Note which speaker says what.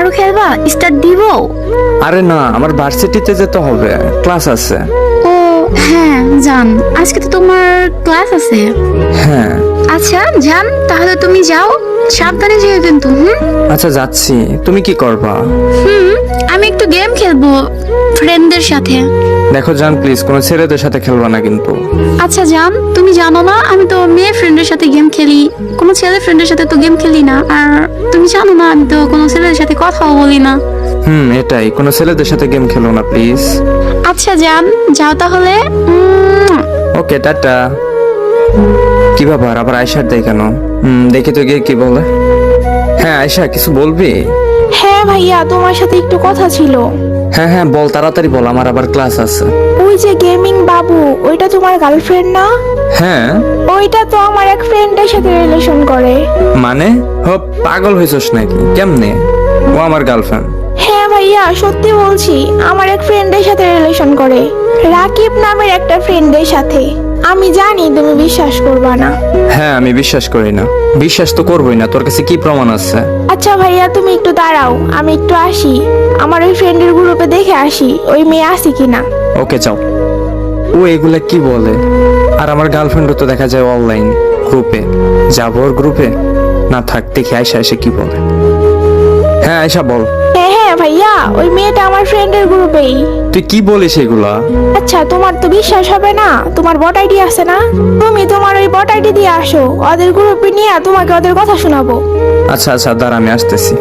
Speaker 1: আরো খেলবা? স্টার্ট দিব?
Speaker 2: আরে না, আমার ভার্সিটিতে যেতে হবে, ক্লাস আছে।
Speaker 1: ও হ্যাঁ জান, আজকে তো তোমার ক্লাস আছে।
Speaker 2: হ্যাঁ।
Speaker 1: আচ্ছা জান, তাহলে তুমি যাও, সাবধানে যেও কিন্তু।
Speaker 2: আচ্ছা যাচ্ছি, তুমি কি করবা?
Speaker 1: আমি একটু গেম খেলবো ফ্রেন্ডদের সাথে।
Speaker 2: দেখো জান, প্লিজ কোনো ছেলেদের সাথে খেলবা না কিন্তু।
Speaker 1: আচ্ছা জান, তুমি জানো না আমি তো মেয়ে ফ্রেন্ডের সাথে গেম খেলি, কোনো ছেলে ফ্রেন্ডের সাথে তো গেম খেলি না। আর তুমি জানো না আমি তো কোনো ছেলের সাথে কথাও বলি না।
Speaker 2: এটাই, কোনো ছেলেদের সাথে গেম খেলো না প্লিজ।
Speaker 1: আচ্ছা জান, যাও তাহলে।
Speaker 2: ওকে, টাটা। কি ব্যাপার, আবার আয়শার দেয় কেন? দেখি তো গিয়ে কি বলে। হ্যাঁ আয়শা, কিছু বলবি?
Speaker 3: হ্যাঁ ভাইয়া, তোমার সাথে একটু কথা ছিল।
Speaker 2: হ্যাঁ হ্যাঁ বল, তাড়াতাড়ি বল, আমার আবার ক্লাস আছে।
Speaker 3: ওই যে গেমিং বাবু, ওইটা তোমার গার্লফ্রেন্ড না?
Speaker 2: হ্যাঁ।
Speaker 3: ওইটা তো আমার এক ফ্রেন্ডের সাথে রিলেশন করে।
Speaker 2: মানে পাগল হয়েছস নাকি? কেমনে ও আমার গার্লফ্রেন্ড?
Speaker 3: হ্যাঁ ভাইয়া, সত্যি বলছি, আমার এক ফ্রেন্ডের সাথে রিলেশন করে, রাকিব নামের একটা ফ্রেন্ডের সাথে। আমি জানি তুমি বিশ্বাস করবা না।
Speaker 2: হ্যাঁ আমি বিশ্বাস করি না। বিশ্বাস তো করবোই না, তোর কাছে কি প্রমাণ আছে?
Speaker 3: আচ্ছা ভাইয়া, তুমি একটু দাঁড়াও, আমি একটু আসি, আমার ওই ফ্রেন্ডের গ্রুপে দেখে আসি ওই মেয়ে আসি কিনা।
Speaker 2: ওকে যাও। ও এগুলা কি বলে? আর আমার গার্লফ্রেন্ডও তো দেখা যায় অনলাইন গ্রুপে। যাবো ওর গ্রুপে? না থাক, দেখি আয়শা এসে কি বলে। হ্যাঁ আয়শা বল।
Speaker 3: হ্যাঁ হ্যাঁ ভাইয়া, ওই মেয়েটা আমার ফ্রেন্ডের গ্রুপেই।
Speaker 2: তুই কি বলিস এগুলা?
Speaker 3: আচ্ছা, তোমার তো বিশ্বাস হবে না, তোমার বট আইডি আছে না? তুমি তোমার ওই বট আইডি দিয়ে আসো, ওদের গ্রুপে নিয়ে তোমাকে ওদের কথা শোনাবো।
Speaker 2: আচ্ছা আচ্ছা দাঁড়া, আমি আসতেছি।